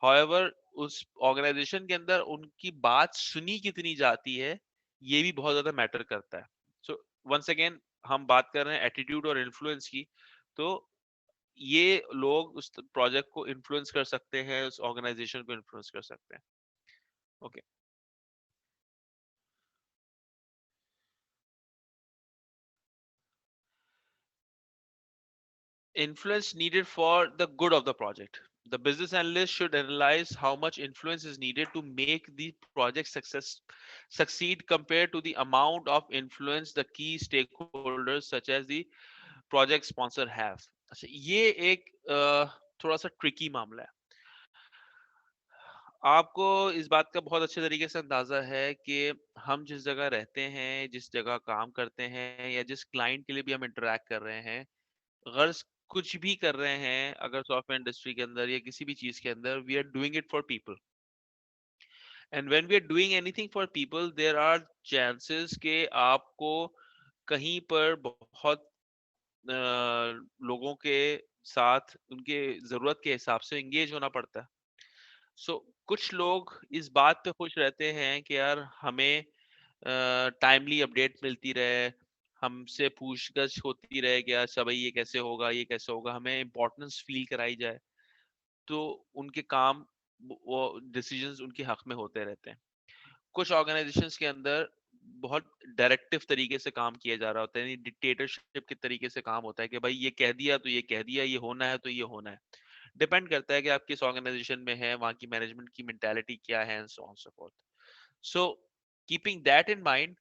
हाउएवर उस ऑर्गेनाइजेशन के अंदर उनकी बात सुनी कितनी जाती है, ये भी बहुत ज्यादा मैटर करता है. सो वंस अगेन हम बात कर रहे हैं एटीट्यूड और इन्फ्लुएंस की, तो ये लोग उस प्रोजेक्ट को इन्फ्लुएंस कर सकते हैं, उस ऑर्गेनाइजेशन को इन्फ्लुएंस कर सकते हैं. Okay. Influence needed for the good of the project. The business analyst should analyze how much influence is needed to make the project succeed compared to the amount of influence the key stakeholders such as the project sponsor have. अच्छा, ये एक थोड़ा सा tricky मामला है. आपको इस बात का बहुत अच्छे तरीके से अंदाजा है कि हम जिस जगह रहते हैं, जिस जगह काम करते हैं, या जिस क्लाइंट के लिए भी हम इंटरेक्ट कर रहे हैं, गर्ज कुछ भी कर रहे हैं, अगर सॉफ्टवेयर इंडस्ट्री के अंदर या किसी भी चीज के अंदर, we are doing it for people. And when we are doing anything for people, there are chances के आपको कहीं पर बहुत लोगों के साथ उनके जरूरत के हिसाब से एंगेज होना पड़ता है. सो कुछ लोग इस बात पे खुश रहते हैं कि यार हमें टाइमली अपडेट मिलती रहे, हमसे पूछगछ होती रहे कि अच्छा भाई ये कैसे होगा, ये कैसे होगा, हमें इम्पोर्टेंस फील कराई जाए, तो उनके काम, वो डिसीजंस उनके हक में होते रहते हैं. कुछ ऑर्गेनाइजेशंस के अंदर बहुत डायरेक्टिव तरीके से काम किया जा रहा होता है, डिक्टेटरशिप के तरीके से काम होता है कि भाई ये कह दिया तो ये कह दिया, ये होना है तो ये होना है. डिपेंड करता है कि आप किस ऑर्गेनाइजेशन में हैं, वहाँ की मैनेजमेंट की मेंटालिटी क्या है, and so on so fourth. So keeping that in mind,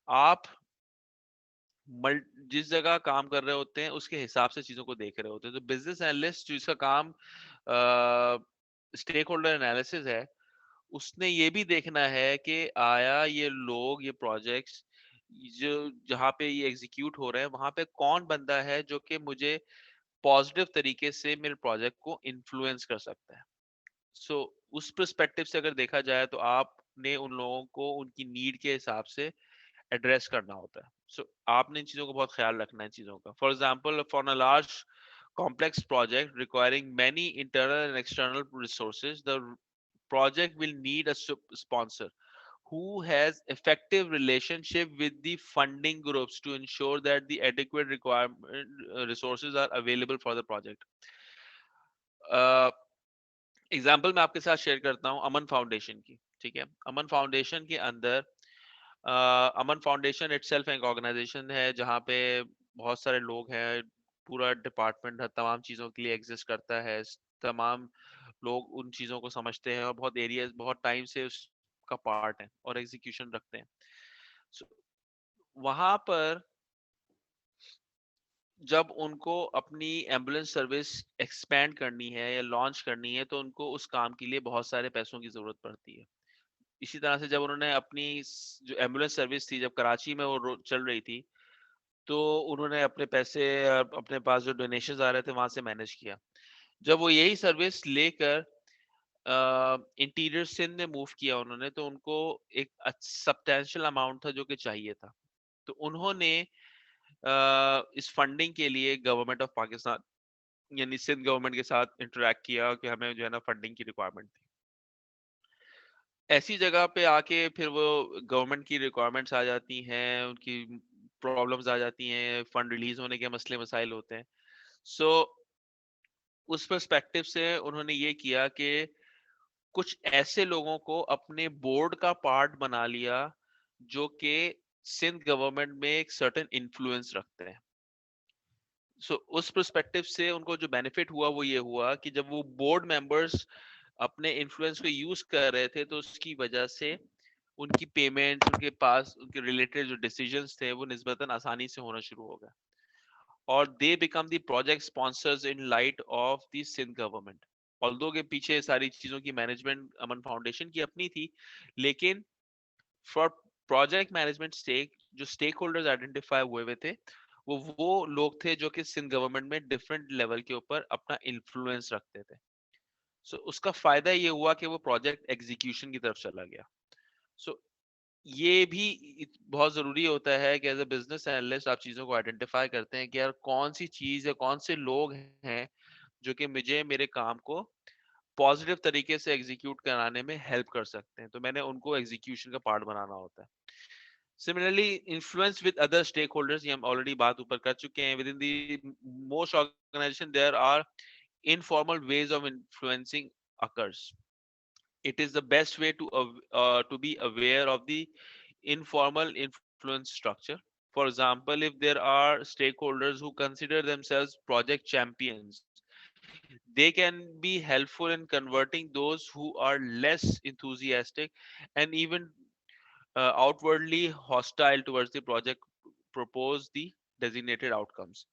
आप जिस जगह काम कर रहे होते हैं उसके हिसाब से चीजों को देख रहे होते हैं. तो बिजनेस एनालिस्ट जिसका काम स्टेक होल्डर एनालिसिस है, उसने ये भी देखना है कि आया ये लोग, ये प्रोजेक्ट्स जो जहाँ पे ये एग्जीक्यूट हो रहे हैं, वहां पे कौन बंदा है जो कि मुझे पॉजिटिव तरीके से मेरे प्रोजेक्ट को इन्फ्लुएंस कर सकता है. सो उस पर्सपेक्टिव से अगर देखा जाए तो आपने उन लोगों को उनकी नीड के हिसाब से एड्रेस करना होता है. सो आपने इन चीजों को बहुत ख्याल रखना है चीजों का. For example, for a large complex project requiring many internal and external resources, the project will need a sponsor who has effective relationship with the funding groups to ensure that the adequate requirement resources are available for the project. Example मैं आपके साथ share करता हूँ अमन foundation की. ठीक है, अमन foundation के अंदर अमन फाउंडेशन इटसेल्फ एक ऑर्गेनाइजेशन है जहाँ पे बहुत सारे लोग हैं, पूरा डिपार्टमेंट है, तमाम चीज़ों के लिए एग्जिस्ट करता है, तमाम लोग उन चीज़ों को समझते हैं और बहुत एरिया, बहुत टाइम से उसका पार्ट है और एग्जीक्यूशन रखते हैं. So, वहां पर जब उनको अपनी एम्बुलेंस सर्विस एक्सपेंड करनी है या लॉन्च करनी है, तो उनको उस काम के लिए बहुत सारे पैसों की जरूरत पड़ती है. इसी तरह से जब उन्होंने अपनी जो एम्बुलेंस सर्विस थी, जब कराची में वो चल रही थी, तो उन्होंने अपने पैसे, अपने पास जो डोनेशंस आ रहे थे वहां से मैनेज किया. जब वो यही सर्विस लेकर इंटीरियर सिंध में मूव किया उन्होंने, तो उनको एक सब्सटेंशियल अमाउंट था जो कि चाहिए था। तो उन्होंने इस फंडिंग के लिए गवर्नमेंट ऑफ पाकिस्तान यानी सिंध गवर्नमेंट के साथ इंटरेक्ट किया कि हमें जो है ना फंडिंग की रिक्वायरमेंट थी। ऐसी जगह पे आके फिर वो गवर्नमेंट की रिक्वायरमेंट्स आ जाती हैं, उनकी प्रॉब्लम्स आ जाती हैं, फंड रिलीज होने के मसले मसाइल होते हैं। सो उस पर्सपेक्टिव से उन्होंने ये किया कि कुछ ऐसे लोगों को अपने बोर्ड का पार्ट बना लिया जो कि सिंध गवर्नमेंट में एक सर्टेन इन्फ्लुएंस रखते हैं। सो उस पर्सपेक्टिव से उनको जो बेनिफिट हुआ वो ये हुआ कि जब वो बोर्ड मेंबर्स अपने इन्फ्लुएंस को यूज कर रहे थे तो उसकी वजह से उनकी पेमेंट उनके पास उनके रिलेटेड जो डिसीजंस थे वो निस्बतन आसानी से होना शुरू हो गया और they become the project sponsors in light of the Sindh government. Although के पीछे सारी चीजों की मैनेजमेंट अमन फाउंडेशन की अपनी थी, लेकिन फॉर प्रोजेक्ट मैनेजमेंट स्टेक जो स्टेक होल्डर्स आइडेंटिफाई हुए हुए थे वो लोग थे जो कि सिंध गवर्नमेंट में डिफरेंट लेवल के ऊपर अपना इन्फ्लुएंस रखते थे। सो उसका फायदा ये हुआ कि वो प्रोजेक्ट एग्जीक्यूशन की तरफ चला गया। सो ये भी बहुत जरूरी होता है कि एज अ बिजनेस एनालिस्ट आप चीजों को आइडेंटिफाई करते हैं कि यार कौन सी चीज या कौन से लोग हैं जो कि मुझे मेरे काम को पॉजिटिव तरीके से एग्जीक्यूट कराने में हेल्प कर सकते हैं, तो मैंने उनको एग्जीक्यूशन का पार्ट बनाना होता है। Similarly influence with other stakeholders, ये हम ऑलरेडी बात ऊपर कर चुके हैं। Within the most organisation there are informal ways of influencing occurs. It is the best way to be aware of the informal influence structure. For example, if there are stakeholders who consider themselves project champions, they can be helpful in converting those who are less enthusiastic and even outwardly hostile towards the project propose the designated outcomes.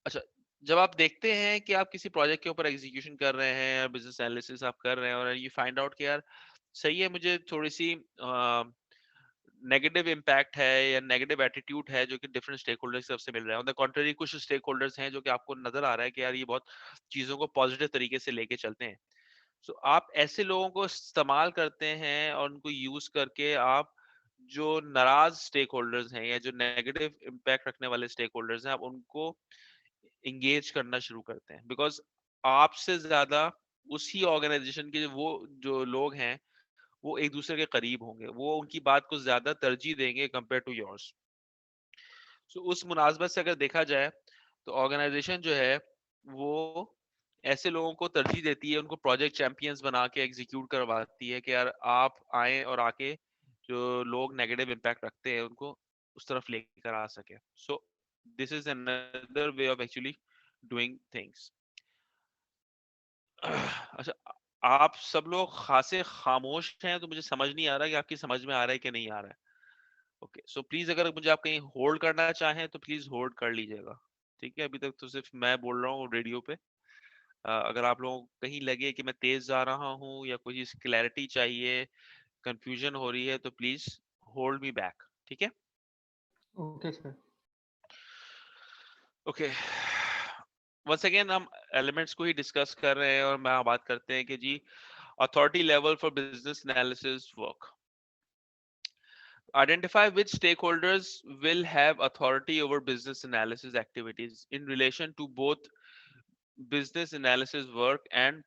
अच्छा, जब आप देखते हैं कि आप किसी project के ऊपर एग्जीक्यूशन कर रहे हैं या बिजनेस एनालिसिस आप कर रहे हैं और यू फाइंड आउट कि यार सही है, मुझे थोड़ी सी नेगेटिव इम्पैक्ट है या नेगेटिव एटीट्यूड है जो कि डिफरेंट स्टेक होल्डर्स की तरफ से मिल रहा है। ऑन द कॉन्ट्ररी कुछ स्टेक होल्डर्स हैं जो कि आपको नजर आ रहा है कि यार ये बहुत चीजों को पॉजिटिव तरीके से लेके चलते हैं। सो आप ऐसे लोगों को इस्तेमाल करते हैं और उनको यूज करके आप जो नाराज स्टेक होल्डर्स हैं या जो नेगेटिव इम्पैक्ट रखने वाले स्टेक होल्डर्स हैं आप उनको इंगेज करना शुरू करते हैं, बिकॉज आपसे ज्यादा उसी ऑर्गेनाइजेशन के वो जो लोग हैं वो एक दूसरे के करीब होंगे, वो उनकी बात को ज्यादा तरजीह देंगे कंपेयर टू योर्स। सो उस मुनासबत से अगर देखा जाए तो ऑर्गेनाइजेशन जो है वो ऐसे लोगों को तरजीह देती है, उनको प्रोजेक्ट चैंपियंस बना के एग्जीक्यूट करवाती है कि यार आप आए और आके जो लोग नेगेटिव इम्पैक्ट रखते हैं उनको उस तरफ लेकर आ सके। So this is another way of actually doing things. अच्छा, आप सब लोग खासे खामोश हैं तो मुझे समझ नहीं आ रहा कि आपकी समझ में आ रहा है कि नहीं आ रहा है। ओके, सो प्लीज अगर मुझे आप कहीं होल्ड करना चाहें तो प्लीज होल्ड कर लीजिएगा। ठीक है, अभी तक तो सिर्फ मैं बोल रहा हूँ रेडियो पे। अगर आप लोगों को कहीं लगे कि मैं तेज जा रहा हूँ या कोई चीज क्लैरिटी चाहिए, कंफ्यूजन हो रही है, तो प्लीज होल्ड मी बैक। ठीक है। Okay sir. Okay, once again हम एलिमेंट्स को ही डिस्कस कर रहे हैं और मैं बात करते हैं कि जी authority level for business analysis work. Identify which stakeholders will have authority over business analysis activities in relation to both business analysis work and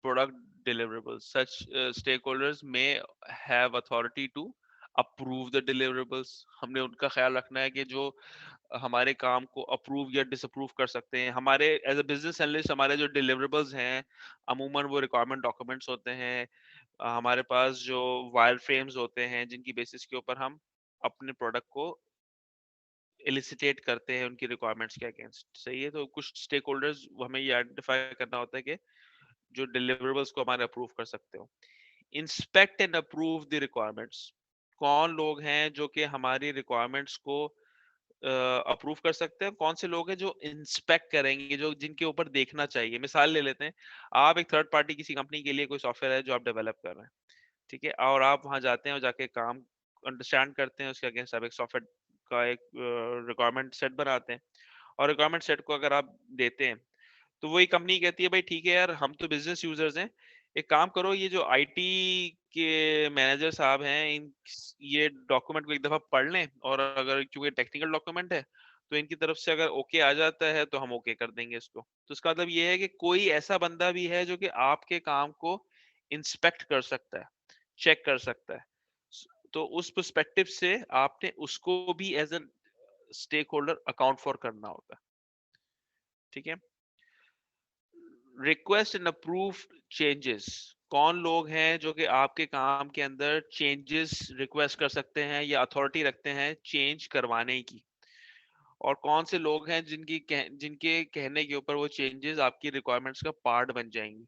product deliverables. Such stakeholders may have authority to approve the deliverables. हमने उनका ख्याल रखना है कि जो हमारे काम को अप्रूव या डिसअप्रूव कर सकते हैं। हमारे एज अ बिजनेस एनालिस्ट हमारे जो डिलिवरेबल्स हैं अमूमन वो रिक्वायरमेंट डॉक्यूमेंट्स होते हैं। हमारे पास जो वायर फ्रेम्स होते हैं जिनकी बेसिस के ऊपर हम अपने प्रोडक्ट को एलिसिटेट करते हैं उनकी रिक्वायरमेंट्स के अगेंस्ट। सही है, तो कुछ स्टेक होल्डर्स हमें ये आइडेंटिफाई करना होता है कि जो डिलिवरेबल्स को हमारे अप्रूव कर सकते हो। Inspect and approve the requirements. कौन लोग हैं जो कि हमारी रिक्वायरमेंट्स को अप्रूव कर सकते हैं, कौन से लोग हैं जो इंस्पेक्ट करेंगे, जो जिनके ऊपर देखना चाहिए। मिसाल ले लेते हैं, आप एक थर्ड पार्टी किसी कंपनी के लिए कोई सॉफ्टवेयर है जो आप डेवलप कर रहे हैं, ठीक है, और आप वहां जाते हैं और जाके काम अंडरस्टैंड करते हैं, उसके अगेंस्ट आप एक सॉफ्टवेयर का एक रिक्वायरमेंट सेट बनाते हैं और रिक्वायरमेंट सेट को अगर आप देते हैं तो वही कंपनी कहती है भाई ठीक है यार हम तो बिजनेस यूजर्स हैं, एक काम करो, ये जो आईटी के मैनेजर साहब हैं, इन ये डॉक्यूमेंट को एक दफा पढ़ लें, और अगर क्योंकि टेक्निकल डॉक्यूमेंट है तो इनकी तरफ से अगर ओके आ जाता है तो हम ओके कर देंगे इसको। तो इसका मतलब ये है कि कोई ऐसा बंदा भी है जो कि आपके काम को इंस्पेक्ट कर सकता है, चेक कर सकता है। तो उस पर्सपेक्टिव से आपने उसको भी as an stakeholder account for करना होता है। ठीक है। Request and approve changes. कौन लोग हैं जो कि आपके काम के अंदर चेंजेस रिक्वेस्ट कर सकते हैं या अथॉरिटी रखते हैं चेंज करवाने की, और कौन से लोग हैं जिनके कहने के ऊपर वो चेंजेस आपकी रिक्वायरमेंट्स का पार्ट बन जाएंगी।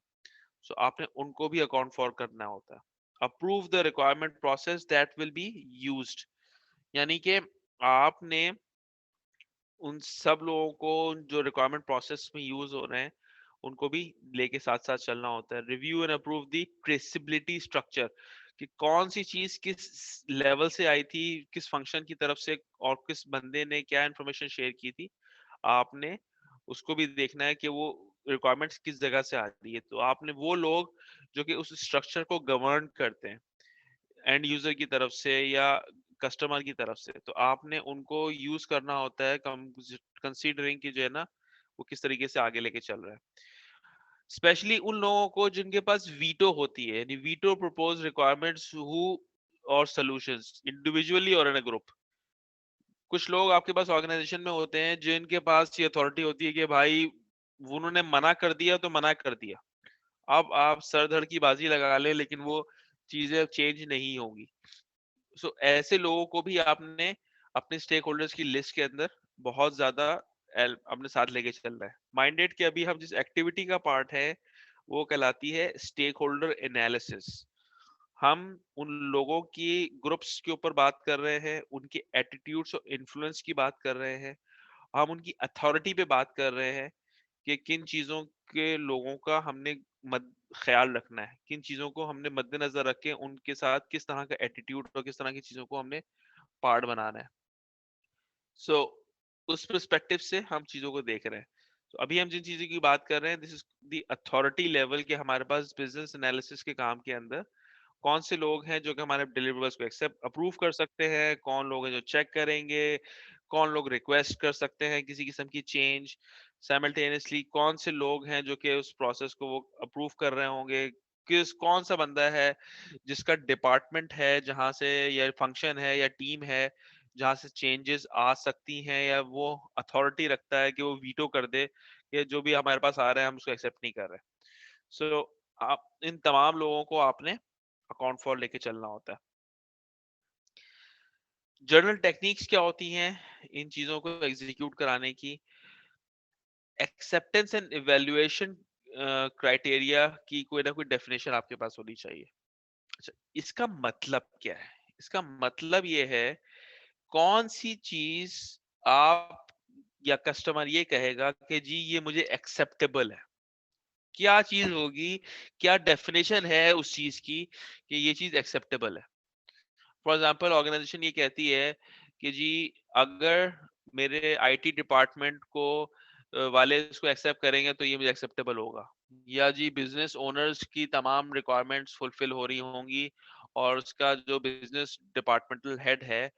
सो आपने उनको भी अकाउंट फॉर करना होता है। Approve the requirement process that will be used, यानी कि आपने उन सब लोगों को जो रिक्वायरमेंट प्रोसेस में यूज हो रहे हैं उनको भी लेके साथ साथ चलना होता है। Review and approve the traceability structure, कि कौन सी चीज किस लेवल से आई थी, किस फंक्शन की तरफ से, और किस बंदे ने क्या इन्फॉर्मेशन शेयर की थी। आपने उसको भी देखना है कि वो रिक्वायरमेंट्स किस जगह से आ रही है। तो आपने वो लोग जो कि उस स्ट्रक्चर को गवर्न करते हैं एंड यूजर की तरफ से या कस्टमर की तरफ से, तो आपने उनको यूज करना होता है कंसीडरिंग कि जो है ना वो किस तरीके से आगे लेके चल रहा है। स्पेशली उन लोगों को जिनके पास वीटो होती है, यानी वीटो प्रपोज रिक्वायरमेंट्स हु और सॉल्यूशंस इंडिविजुअली और इन अ ग्रुप। कुछ लोग आपके पास ऑर्गेनाइजेशन में होते हैं जिनके पास ये अथॉरिटी होती है कि भाई उन्होंने मना कर दिया तो मना कर दिया, अब आप सर धड़ की बाजी लगा ले लेकिन वो चीजें चेंज नहीं होंगी। सो ऐसे लोगों को भी आपने अपने स्टेक होल्डर्स की लिस्ट के अंदर बहुत ज्यादा अपने साथ लेके चलना है। माइंडेड कि अभी हम जिस एक्टिविटी का पार्ट है वो कहलाती है स्टेक होल्डर एनालिसिस। हम उन लोगों की ग्रुप्स के ऊपर बात कर रहे हैं, उनके एटीट्यूड्स और इन्फ्लुएंस की बात कर रहे हैं, हम उनकी अथॉरिटी पे बात कर रहे हैं कि किन चीजों के लोगों का हमने ख्याल रखना है, किन चीजों को हमने मद्देनजर रख के उनके साथ किस तरह का एटीट्यूड और किस तरह की चीजों को हमने पार्ट बनाना है। सो उस पर्सपेक्टिव से हम चीजों को देख रहे हैं। तो अभी हम जिन चीजों की बात कर रहे हैं, this is the authority level के हमारे पास बिजनेस एनालिसिस के काम के अंदर कौन से लोग हैं जो कि हमारे डिलीवरेबल्स को एक्सेप्ट अप्रूव कर सकते हैं, कौन लोग हैं जो चेक करेंगे, कौन लोग रिक्वेस्ट कर सकते हैं किसी किस्म की चेंज साइमल्टेनियसली, कौन से लोग हैं जो कि उस प्रोसेस को वो अप्रूव कर रहे होंगे, कौन सा बंदा है जिसका डिपार्टमेंट है जहां से या फंक्शन है या टीम है जहां से चेंजेस आ सकती हैं, या वो अथॉरिटी रखता है कि वो वीटो कर दे कि जो भी हमारे पास आ रहा है हम उसको एक्सेप्ट नहीं कर रहे। सो आप इन तमाम लोगों को आपने अकाउंट फॉर लेके चलना होता है। जर्नल टेक्निक्स क्या होती हैं इन चीजों को एग्जीक्यूट कराने की? एक्सेप्टेंस एंड इवेल्युएशन क्राइटेरिया की कोई ना कोई डेफिनेशन आपके पास होनी चाहिए। अच्छा, इसका मतलब क्या है? इसका मतलब ये है कौन सी चीज आप या कस्टमर ये कहेगा कि जी ये मुझे एक्सेप्टेबल है। क्या चीज होगी, क्या डेफिनेशन है उस चीज की कि ये चीज एक्सेप्टेबल है। फॉर एग्जाम्पल ऑर्गेनाइजेशन ये कहती है कि जी अगर मेरे आईटी डिपार्टमेंट को वाले इसको एक्सेप्ट करेंगे तो ये मुझे एक्सेप्टेबल होगा, या जी बिजनेस ओनर्स की तमाम रिक्वायरमेंट्स फुलफिल हो रही होंगी और उसका जो बिजनेस डिपार्टमेंटल हेड है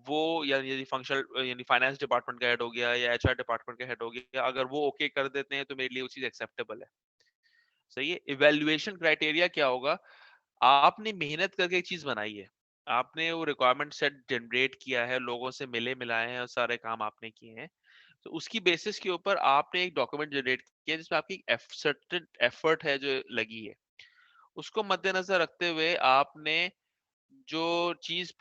वो, या यदि फंक्शनल यानी फाइनेंस डिपार्टमेंट का हेड हो गया या एचआर डिपार्टमेंट का हेड हो गया, अगर वो ओके कर देते हैं तो मेरे लिए वो चीज एक्सेप्टेबल है। सही है। इवेल्युएशन क्राइटेरिया क्या होगा? आपने मेहनत करके एक चीज बनाई है, आपने वो रिक्वायरमेंट सेट जनरेट किया है, लोगों से मिले मिलाए हैं और सारे काम आपने किए हैं, तो उसकी बेसिस के ऊपर आपने एक डॉक्यूमेंट जनरेट किया जिसमें आपकी सर्टेन एफर्ट है जो लगी है, उसको मद्देनजर रखते हुए आपने जो चीज